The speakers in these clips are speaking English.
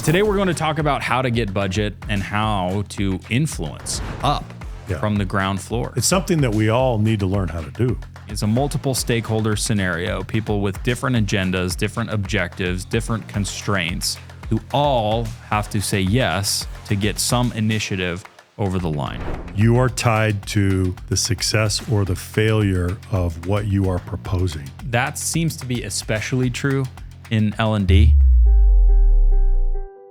Today we're going to talk about how to get budget and how to influence up from the ground floor. It's something that we all need to learn how to do. It's a multiple stakeholder scenario, people with different agendas, different objectives, different constraints, who all have to say yes to get some initiative over the line. You are tied to the success or the failure of what you are proposing. That seems to be especially true in L&D.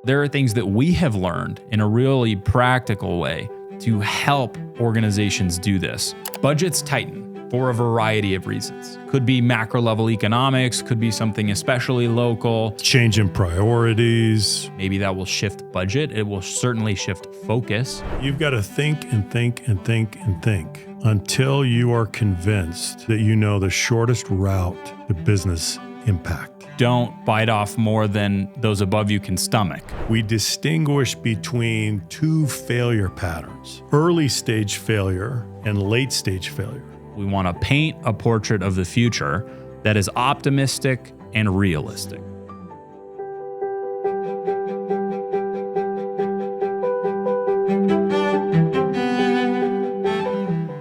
There are things that we have learned in a really practical way to help organizations do this. Budgets tighten for a variety of reasons. Could be macro level economics, could be something especially local. Change in priorities. Maybe that will shift budget. It will certainly shift focus. You've got to think and think and think and think until you are convinced that you know the shortest route to business impact. Don't bite off more than those above you can stomach. We distinguish between two failure patterns: early stage failure and late stage failure. We want to paint a portrait of the future that is optimistic and realistic.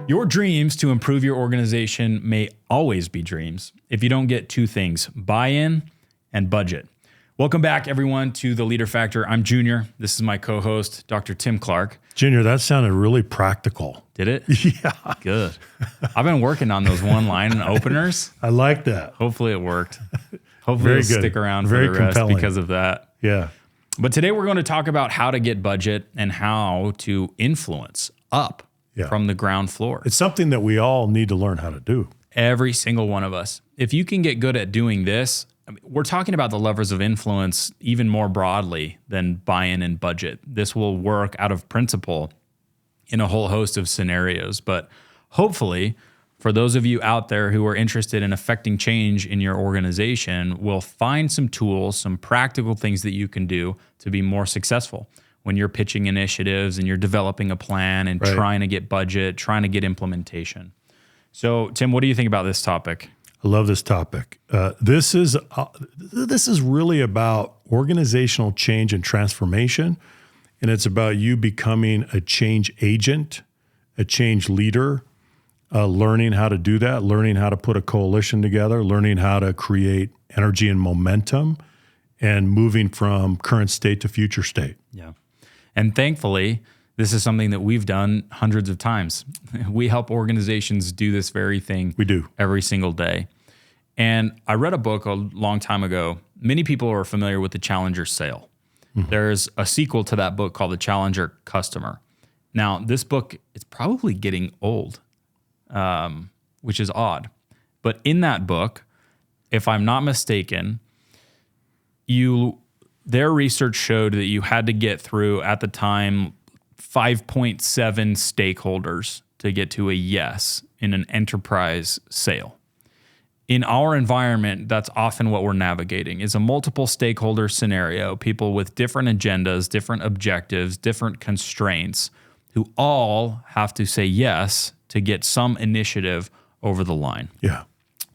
Your dreams to improve your organization may always be dreams if you don't get two things: buy-in and budget. Welcome back, everyone, to The Leader Factor. I'm Junior. This is my co-host, Dr. Tim Clark. Junior, that sounded really practical. Did it? Yeah. Good. I've been working on those one-line openers. I like that. Hopefully it worked. Hopefully it'll stick around for the rest compelling because of that. Yeah. But today we're going to talk about how to get budget and how to influence up from the ground floor. It's something that we all need to learn how to do. Every single one of us. If you can get good at doing this, we're talking about the levers of influence even more broadly than buy-in and budget. This will work out of principle in a whole host of scenarios. But hopefully, for those of you out there who are interested in affecting change in your organization, we'll find some tools, some practical things that you can do to be more successful when you're pitching initiatives and you're developing a plan and trying to get budget, trying to get implementation. So, Tim, what do you think about this topic? I love this topic. This is really about organizational change and transformation, and it's about you becoming a change agent, a change leader, learning how to do that, learning how to put a coalition together, learning how to create energy and momentum, and moving from current state to future state. Yeah. And thankfully, this is something that we've done hundreds of times. We help organizations do this very thing. We do. Every single day. And I read a book a long time ago. Many people are familiar with the Challenger sale. Mm-hmm. There's a sequel to that book called The Challenger Customer. Now, this book is probably getting old, which is odd. But in that book, if I'm not mistaken, their research showed that you had to get through, at the time, 5.7 stakeholders to get to a yes in an enterprise sale. In our environment, that's often what we're navigating, is a multiple stakeholder scenario, people with different agendas, different objectives, different constraints, who all have to say yes to get some initiative over the line. Yeah.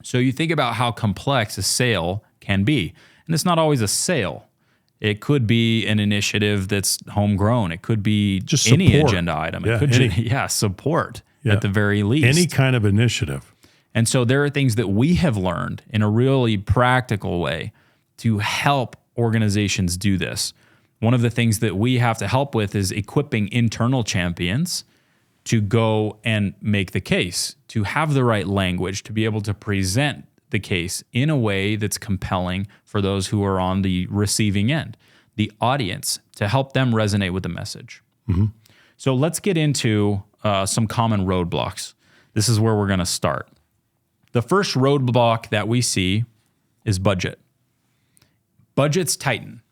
So you think about how complex a sale can be. And it's not always a sale. It could be an initiative that's homegrown. It could be just any support. Agenda item. Yeah, it could support at the very least. Any kind of initiative. And so there are things that we have learned in a really practical way to help organizations do this. One of the things that we have to help with is equipping internal champions to go and make the case, to have the right language, to be able to present the case in a way that's compelling for those who are on the receiving end, the audience, to help them resonate with the message. Mm-hmm. So let's get into some common roadblocks. This is where we're going to start. The first roadblock that we see is budget. Budgets tighten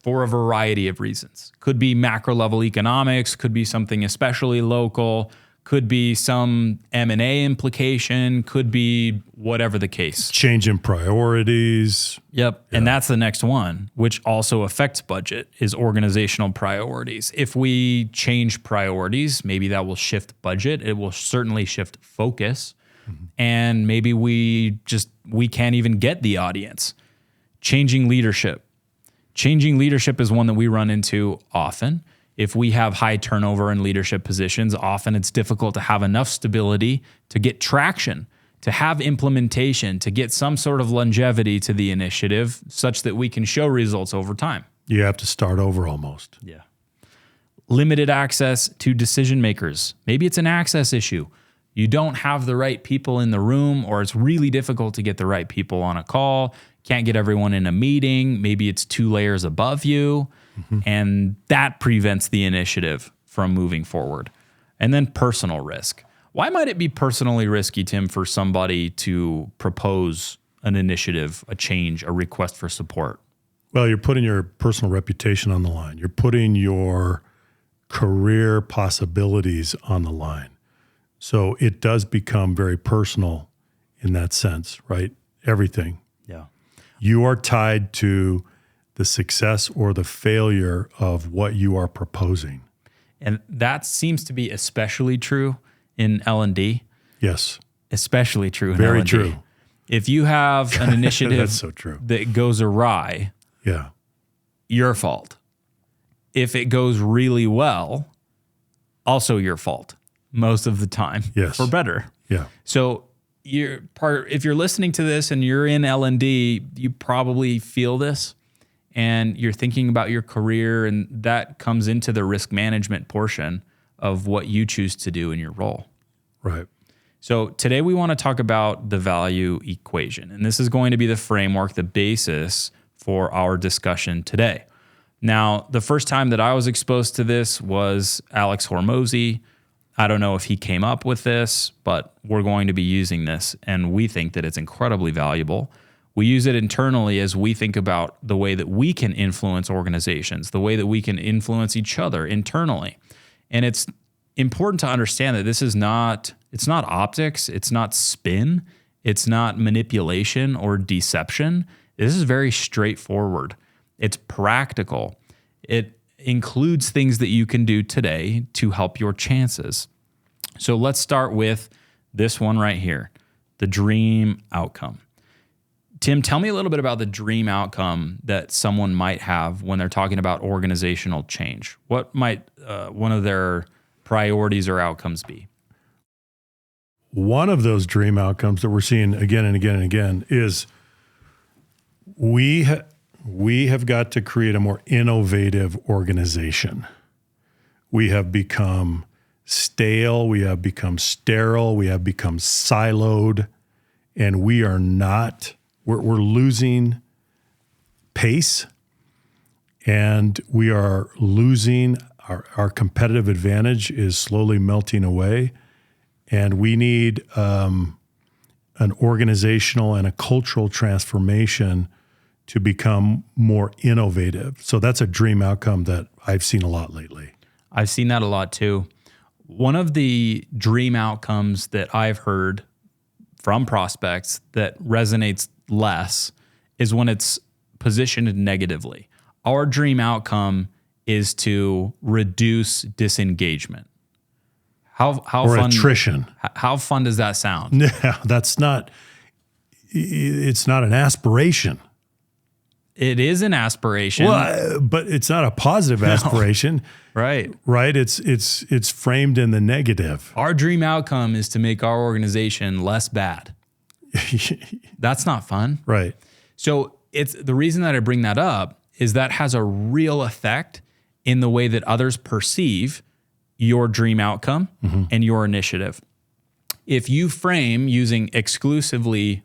for a variety of reasons. Could be macro level economics, could be something especially local, could be some M&A implication, could be whatever the case. Change in priorities. Yep. Yeah. And that's the next one, which also affects budget, is organizational priorities. If we change priorities, maybe that will shift budget. It will certainly shift focus. Mm-hmm. And maybe we can't even get the audience. Changing leadership, Changing leadership is one that we run into often. If we have high turnover in leadership positions, often it's difficult to have enough stability to get traction, to have implementation, to get some sort of longevity to the initiative such that we can show results over time. You have to start over almost. Yeah. Limited access to decision makers. Maybe it's an access issue. You don't have the right people in the room, or it's really difficult to get the right people on a call. Can't get everyone in a meeting. Maybe it's 2 layers above you, and that prevents the initiative from moving forward. And then personal risk. Why might it be personally risky, Tim, for somebody to propose an initiative, a change, a request for support? Well, you're putting your personal reputation on the line. You're putting your career possibilities on the line. So it does become very personal in that sense, right? Everything. Yeah. You are tied to the success or the failure of what you are proposing. And that seems to be especially true in L&D. Yes. Especially true in Very L&D. true. If you have an initiative That's so true. that goes awry, Yeah. your fault. If it goes really well, also your fault most of the time. Yes. For better. Yeah. So if you're listening to this and you're in L&D, you probably feel this and you're thinking about your career, and that comes into the risk management portion of what you choose to do in your role. Right. So today we want to talk about the value equation, and this is going to be the framework, the basis for our discussion today. Now, the first time that I was exposed to this was Alex Hormozy. I don't know if he came up with this, but we're going to be using this, and we think that it's incredibly valuable. We use it internally as we think about the way that we can influence organizations, the way that we can influence each other internally. And it's important to understand that it's not optics, it's not spin, it's not manipulation or deception. This is very straightforward. It's practical. It includes things that you can do today to help your chances. So let's start with this one right here, the dream outcome. Tim, tell me a little bit about the dream outcome that someone might have when they're talking about organizational change. What might one of their priorities or outcomes be? One of those dream outcomes that we're seeing again and again and again is we have got to create a more innovative organization. We have become stale, we have become sterile, we have become siloed, and we are not, we're losing pace, and we are losing our competitive advantage is slowly melting away. And we need an organizational and a cultural transformation to become more innovative. So that's a dream outcome that I've seen a lot lately. I've seen that a lot too. One of the dream outcomes that I've heard from prospects that resonates less is when it's positioned negatively. Our dream outcome is to reduce disengagement. How or fun, attrition. How fun does that sound? Yeah, it's not an aspiration. It is an aspiration. Well, but it's not a positive aspiration. Right. Right? It's framed in the negative. Our dream outcome is to make our organization less bad. That's not fun. Right. So it's the reason that I bring that up is that has a real effect in the way that others perceive your dream outcome and your initiative. If you frame using exclusively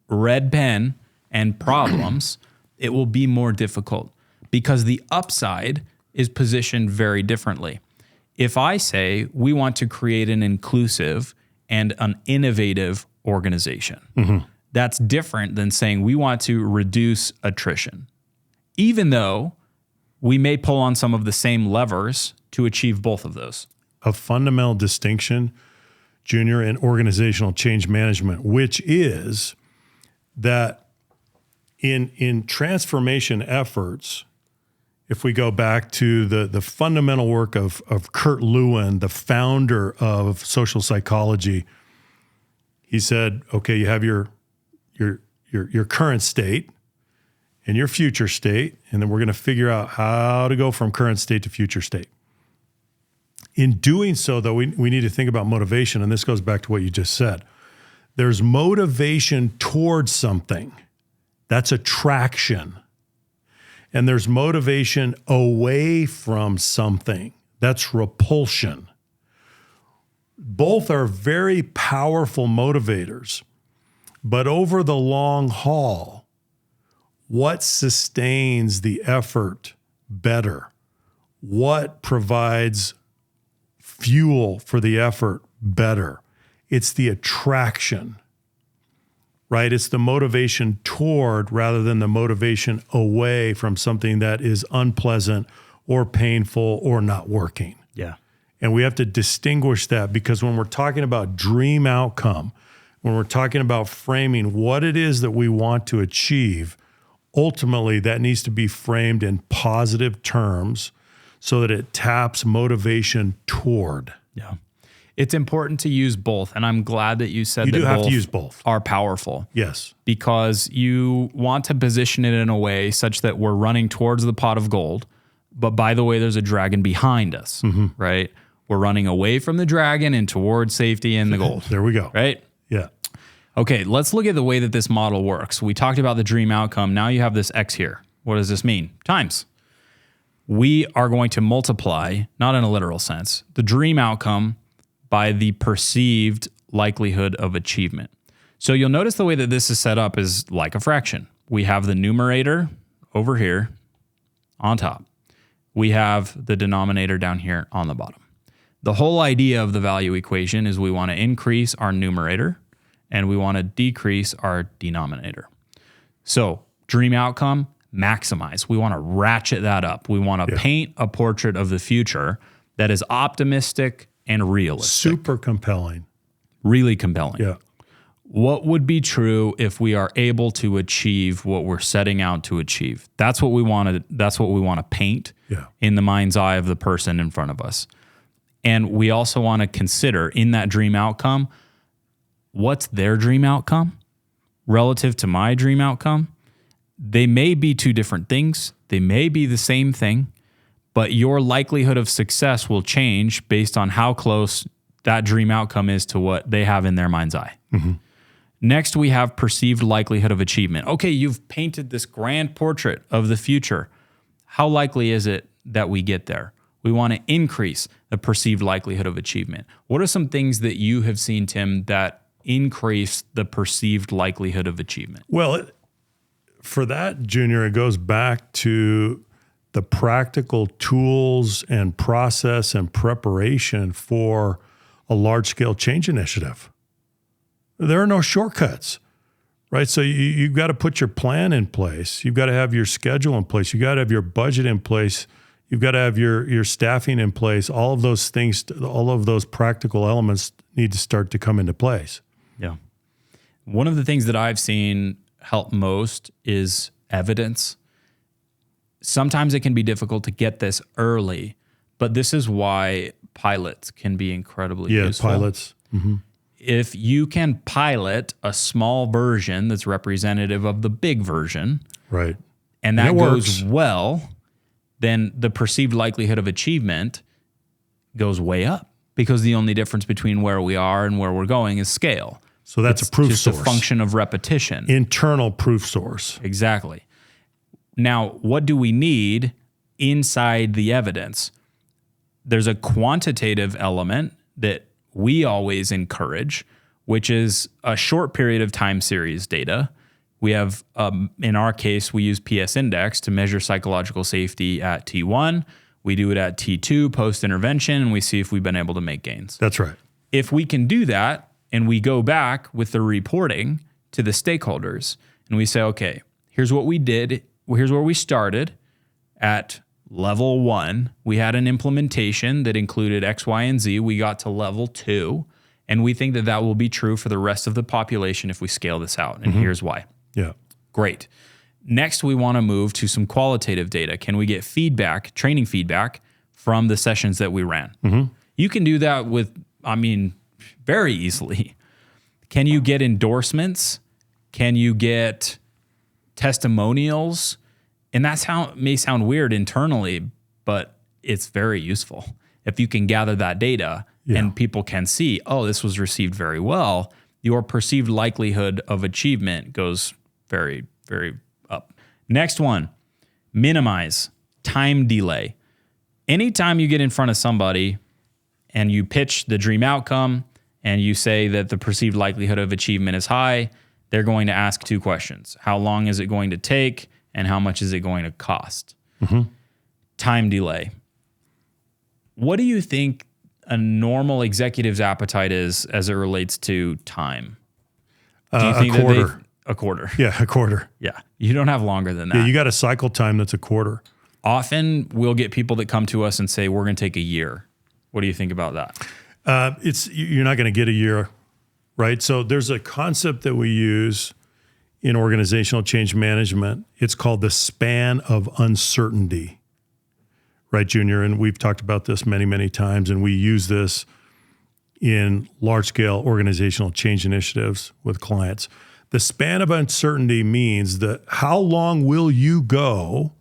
red pen and problems, it will be more difficult because the upside is positioned very differently. If I say we want to create an inclusive and an innovative organization, that's different than saying we want to reduce attrition, even though we may pull on some of the same levers to achieve both of those. A fundamental distinction, Junior, in organizational change management, which is that in transformation efforts, if we go back to the fundamental work of Kurt Lewin, the founder of social psychology, he said, okay, you have your current state, and your future state, and then we're going to figure out how to go from current state to future state. In doing so, though, we need to think about motivation, and this goes back to what you just said. There's motivation towards something. That's attraction. And there's motivation away from something. That's repulsion. Both are very powerful motivators. But over the long haul, what sustains the effort better? What provides fuel for the effort better? It's the attraction, right? It's the motivation toward rather than the motivation away from something that is unpleasant or painful or not working. Yeah. And we have to distinguish that, because when we're talking about dream outcome, when we're talking about framing what it is that we want to achieve, ultimately that needs to be framed in positive terms so that it taps motivation toward. Yeah. It's important to use both. And I'm glad that you said You that do have both to use both. are powerful. Yes. Because you want to position it in a way such that we're running towards the pot of gold, but by the way, there's a dragon behind us, right? We're running away from the dragon and towards safety and the gold. There we go. Right? Yeah. Okay, let's look at the way that this model works. We talked about the dream outcome. Now you have this X here. What does this mean? Times. We are going to multiply, not in a literal sense, the dream outcome by the perceived likelihood of achievement. So you'll notice the way that this is set up is like a fraction. We have the numerator over here on top. We have the denominator down here on the bottom. The whole idea of the value equation is we want to increase our numerator and we want to decrease our denominator. So dream outcome, maximize. We want to ratchet that up. We want to paint a portrait of the future that is optimistic and realistic. Super compelling. Really compelling. Yeah. What would be true if we are able to achieve what we're setting out to achieve? That's what we want to paint in the mind's eye of the person in front of us. And we also want to consider in that dream outcome, what's their dream outcome relative to my dream outcome? They may be two different things. They may be the same thing, but your likelihood of success will change based on how close that dream outcome is to what they have in their mind's eye. Mm-hmm. Next, we have perceived likelihood of achievement. Okay, you've painted this grand portrait of the future. How likely is it that we get there? We want to increase the perceived likelihood of achievement. What are some things that you have seen, Tim, that increase the perceived likelihood of achievement? Well, for that, Junior, it goes back to the practical tools and process and preparation for a large-scale change initiative. There are no shortcuts, right? So you've got to put your plan in place. You've got to have your schedule in place. You've got to have your budget in place. You've got to have your staffing in place. All of those things, all of those practical elements need to start to come into place. Yeah. One of the things that I've seen help most is evidence. Sometimes it can be difficult to get this early, but this is why pilots can be incredibly useful. Yeah, pilots. Mm-hmm. If you can pilot a small version that's representative of the big version, right, and that goes well, then the perceived likelihood of achievement goes way up, because the only difference between where we are and where we're going is scale. So that's a proof source. It's just a function of repetition. Internal proof source. Exactly. Now, what do we need inside the evidence? There's a quantitative element that we always encourage, which is a short period of time series data. We have, in our case, we use PS index to measure psychological safety at T1. We do it at T2 post-intervention, and we see if we've been able to make gains. That's right. If we can do that, and we go back with the reporting to the stakeholders, and we say, okay, here's what we did. Here's where we started at level 1. We had an implementation that included X, Y, and Z. We got to level 2, and we think that that will be true for the rest of the population if we scale this out. And here's why. Yeah. Great. Next, we want to move to some qualitative data. Can we get feedback, training feedback from the sessions that we ran? You can do that with, very easily. Can you get endorsements? Can you get testimonials, and may sound weird internally, but it's very useful. If you can gather that data and people can see, oh, this was received very well, your perceived likelihood of achievement goes very, very up. Next one, minimize time delay. Anytime you get in front of somebody and you pitch the dream outcome and you say that the perceived likelihood of achievement is high, they're going to ask two questions. How long is it going to take, and how much is it going to cost? Time delay. What do you think a normal executive's appetite is as it relates to time? Do you think a quarter. A quarter. Yeah, a quarter. Yeah. You don't have longer than that. Yeah, you got a cycle time that's a quarter. Often we'll get people that come to us and say, we're going to take a year. What do you think about that? You're not going to get a year, right? So there's a concept that we use in organizational change management. It's called the span of uncertainty, right, Junior? And we've talked about this many, many times, and we use this in large-scale organizational change initiatives with clients. The span of uncertainty means that how long will you go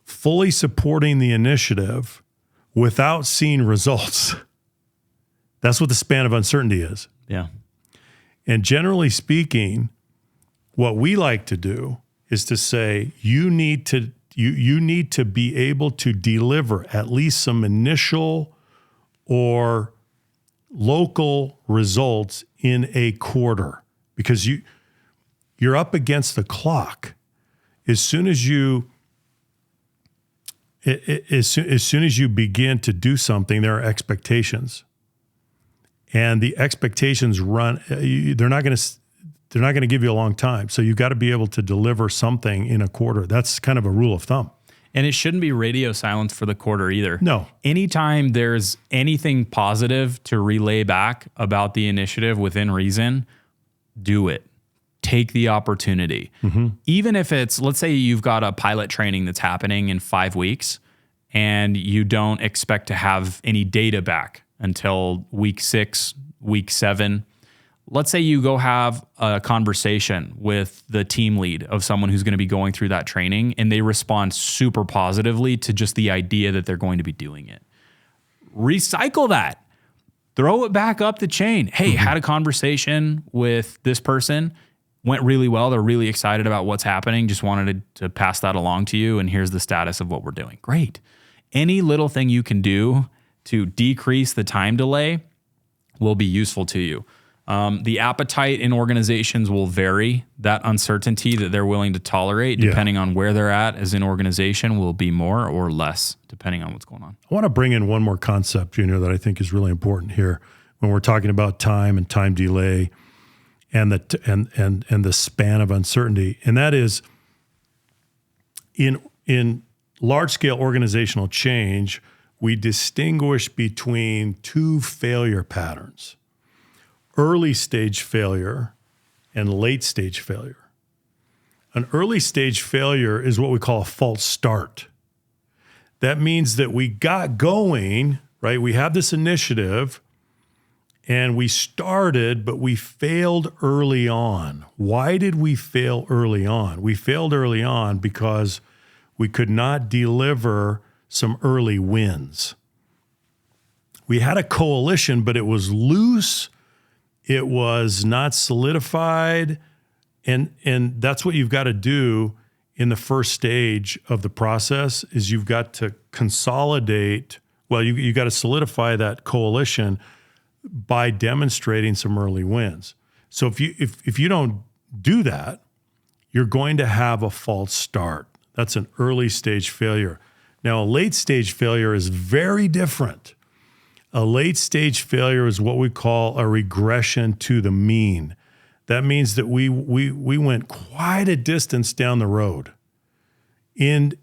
fully supporting the initiative without seeing results? That's what the span of uncertainty is. Yeah. And generally speaking, what we like to do is to say, you need to be able to deliver at least some initial or local results in a quarter, because you're up against the clock. As soon as you begin to do something, there are expectations, and the expectations run. They're not going to give you a long time. So you've got to be able to deliver something in a quarter. That's kind of a rule of thumb. And it shouldn't be radio silence for the quarter either. No. Anytime there's anything positive to relay back about the initiative within reason, do it. Take the opportunity. Even if it's, let's say you've got a pilot training that's happening in 5 weeks and you don't expect to have any data back until week 6, week 7. Let's say you go have a conversation with the team lead of someone who's going to be going through that training, and they respond super positively to just the idea that they're going to be doing it. Recycle that. Throw it back up the chain. Hey, had a conversation with this person, went really well. They're really excited about what's happening. Just wanted to pass that along to you, and here's the status of what we're doing. Great. Any little thing you can do to decrease the time delay will be useful to you. The appetite in organizations will vary. That uncertainty that they're willing to tolerate, depending on where they're at as an organization, will be more or less, depending on what's going on. I want to bring in one more concept, Junior, that I think is really important here when we're talking about time and time delay and the span of uncertainty. And that is, in large-scale organizational change, we distinguish between two failure patterns: early stage failure and late stage failure. An early stage failure is what we call a false start. That means that we got going, right? We have this initiative and we started, but we failed early on. Why did we fail early on? We failed early on because we could not deliver some early wins. We had a coalition, but it was loose. It was not solidified, and that's what you've got to do in the first stage of the process. Is you've got to consolidate. Well, you got to solidify that coalition by demonstrating some early wins. So if you don't do that, you're going to have a false start. That's an early stage failure. Now, a late stage failure is very different. A late stage failure is what we call a regression to the mean. That means that we went quite a distance down the road in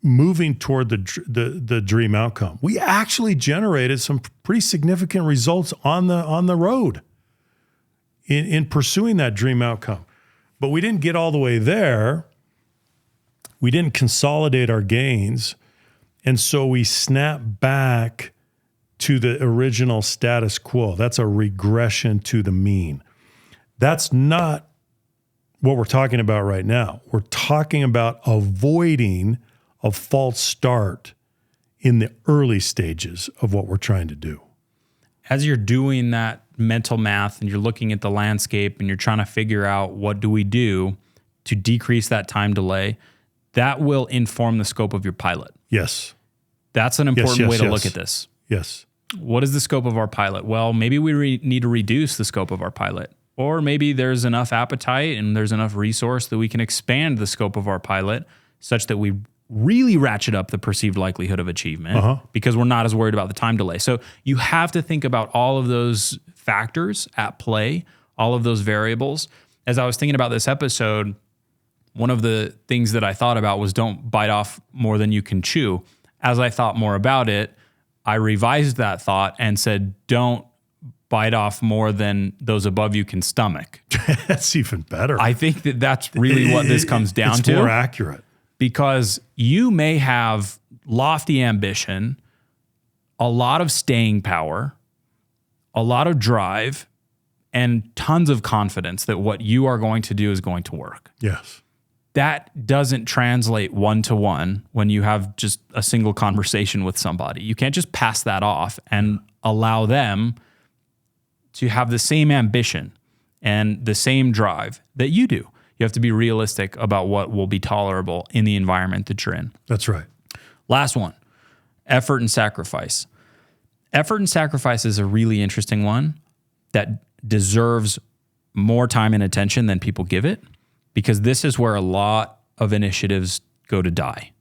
moving toward the dream outcome. We actually generated some pretty significant results on the road in pursuing that dream outcome. But we didn't get all the way there. We didn't consolidate our gains. And so we snapped back to the original status quo. That's a regression to the mean. That's not what we're talking about right now. We're talking about avoiding a false start in the early stages of what we're trying to do. As you're doing that mental math and you're looking at the landscape and you're trying to figure out what do we do to decrease that time delay, that will inform the scope of your pilot. Yes. That's an important way to look at this. Yes. What is the scope of our pilot? Well, maybe we need to reduce the scope of our pilot. Or maybe there's enough appetite and there's enough resource that we can expand the scope of our pilot such that we really ratchet up the perceived likelihood of achievement because we're not as worried about the time delay. So you have to think about all of those factors at play, all of those variables. As I was thinking about this episode, one of the things that I thought about was don't bite off more than you can chew. As I thought more about it, I revised that thought and said, don't bite off more than those above you can stomach. That's even better. I think that that's really what this comes down to. It's more accurate. Because you may have lofty ambition, a lot of staying power, a lot of drive, and tons of confidence that what you are going to do is going to work. Yes. That doesn't translate one-to-one when you have just a single conversation with somebody. You can't just pass that off and allow them to have the same ambition and the same drive that you do. You have to be realistic about what will be tolerable in the environment that you're in. That's right. Last one, effort and sacrifice. Effort and sacrifice is a really interesting one that deserves more time and attention than people give it, because this is where a lot of initiatives go to die.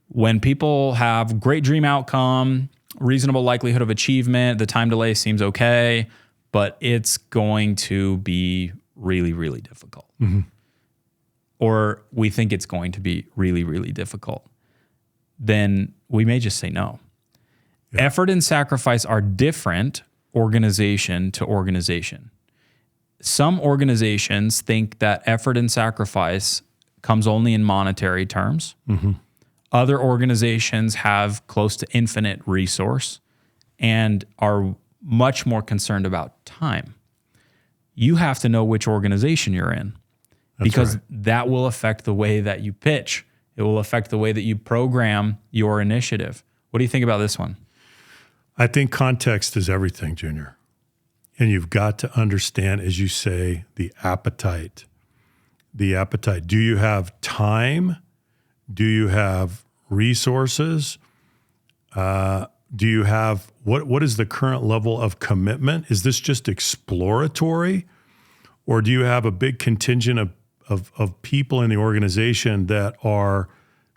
When people have great dream outcome, reasonable likelihood of achievement, the time delay seems okay, but it's going to be really, really difficult. Mm-hmm. Or we think it's going to be really, really difficult, then we may just say no. Yeah. Effort and sacrifice are different organization to organization. Some organizations think that effort and sacrifice comes only in monetary terms. Mm-hmm. Other organizations have close to infinite resource and are much more concerned about time. You have to know which organization you're in. Because that will affect the way that you pitch. It will affect the way that you program your initiative. What do you think about this one? I think context is everything, Junior. And you've got to understand, as you say, the appetite. The appetite. Do you have time? Do you have resources? Do you have, what is the current level of commitment? Is this just exploratory? Or do you have a big contingent of people in the organization that are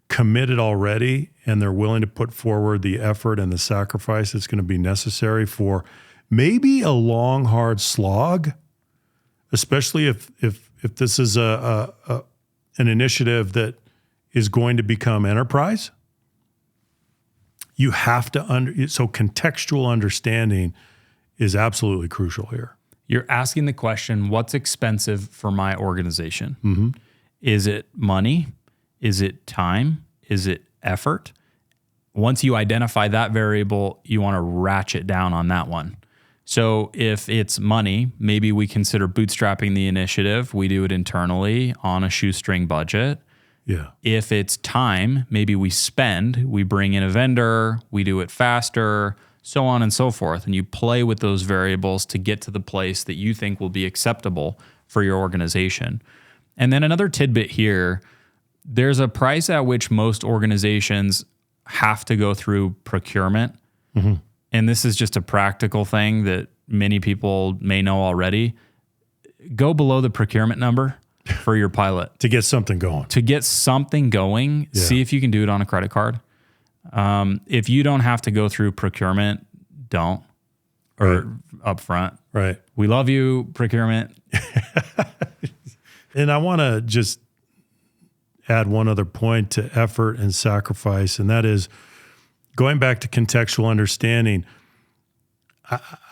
committed already and they're willing to put forward the effort and the sacrifice that's going to be necessary for maybe a long, hard slog, especially if this is an initiative that is going to become enterprise? You have to so contextual understanding is absolutely crucial here. You're asking the question, what's expensive for my organization? Mm-hmm. Is it money? Is it time? Is it effort? Once you identify that variable, you want to ratchet down on that one. So if it's money, maybe we consider bootstrapping the initiative. We do it internally on a shoestring budget. Yeah. If it's time, maybe we bring in a vendor, we do it faster, so on and so forth. And you play with those variables to get to the place that you think will be acceptable for your organization. And then another tidbit here, there's a price at which most organizations have to go through procurement. Mm-hmm. And this is just a practical thing that many people may know already. Go below the procurement number for your pilot. To get something going. Yeah. See if you can do it on a credit card. If you don't have to go through procurement, don't. Or upfront. Right. We love you, procurement. And I want to just add one other point to effort and sacrifice, and that is going back to contextual understanding.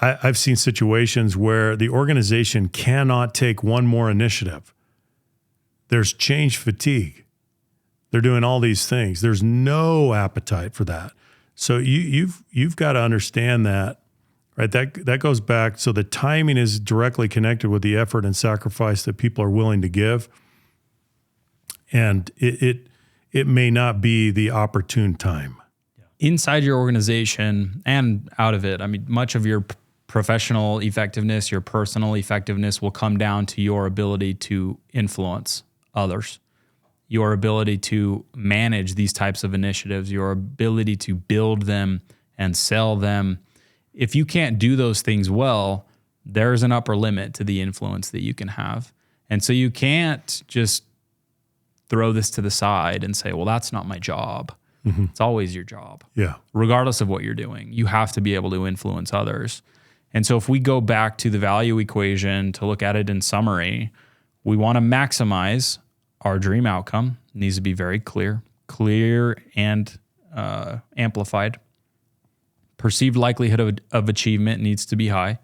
I've seen situations where the organization cannot take one more initiative. There's change fatigue. They're doing all these things. There's no appetite for that. So you've got to understand that, right? That goes back. So the timing is directly connected with the effort and sacrifice that people are willing to give. and it may not be the opportune time. Inside your organization and out of it, I mean, much of your professional effectiveness, your personal effectiveness will come down to your ability to influence others, your ability to manage these types of initiatives, your ability to build them and sell them. If you can't do those things well, there's an upper limit to the influence that you can have. And so you can't just throw this to the side and say, well, that's not my job. Mm-hmm. It's always your job. Yeah. Regardless of what you're doing, you have to be able to influence others. And so if we go back to the value equation to look at it in summary, we want to maximize our dream outcome. It needs to be very clear and amplified. Perceived likelihood of achievement needs to be high.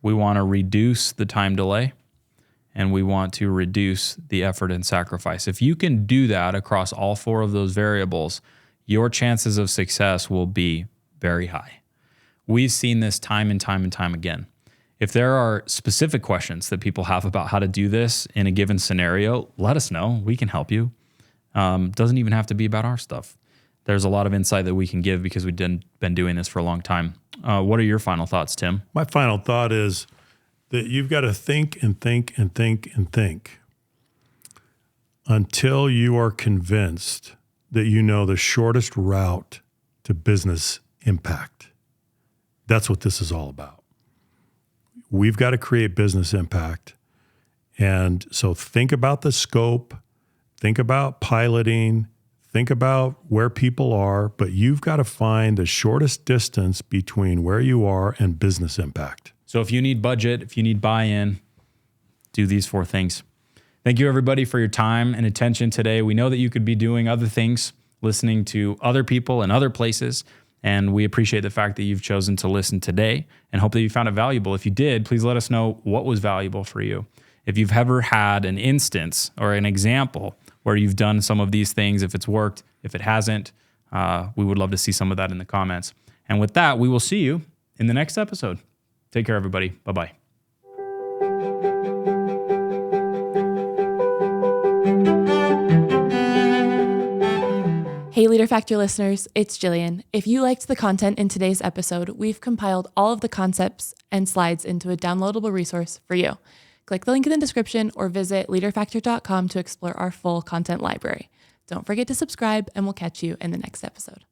We want to reduce the time delay, and we want to reduce the effort and sacrifice. If you can do that across all four of those variables, your chances of success will be very high. We've seen this time and time and time again. If there are specific questions that people have about how to do this in a given scenario, let us know. We can help you. Doesn't even have to be about our stuff. There's a lot of insight that we can give because we've been doing this for a long time. What are your final thoughts, Tim? My final thought is that you've got to think and think and think and think until you are convinced that you know the shortest route to business impact. That's what this is all about. We've got to create business impact. And so think about the scope, think about piloting, think about where people are, but you've got to find the shortest distance between where you are and business impact. So if you need budget, if you need buy-in, do these four things. Thank you, everybody, for your time and attention today. We know that you could be doing other things, listening to other people in other places, and we appreciate the fact that you've chosen to listen today and hope that you found it valuable. If you did, please let us know what was valuable for you. If you've ever had an instance or an example where you've done some of these things, if it's worked, if it hasn't, we would love to see some of that in the comments. And with that, we will see you in the next episode. Take care, everybody. Bye-bye. Hey, Leader Factor listeners, it's Jillian. If you liked the content in today's episode, we've compiled all of the concepts and slides into a downloadable resource for you. Click the link in the description or visit leaderfactor.com to explore our full content library. Don't forget to subscribe, and we'll catch you in the next episode.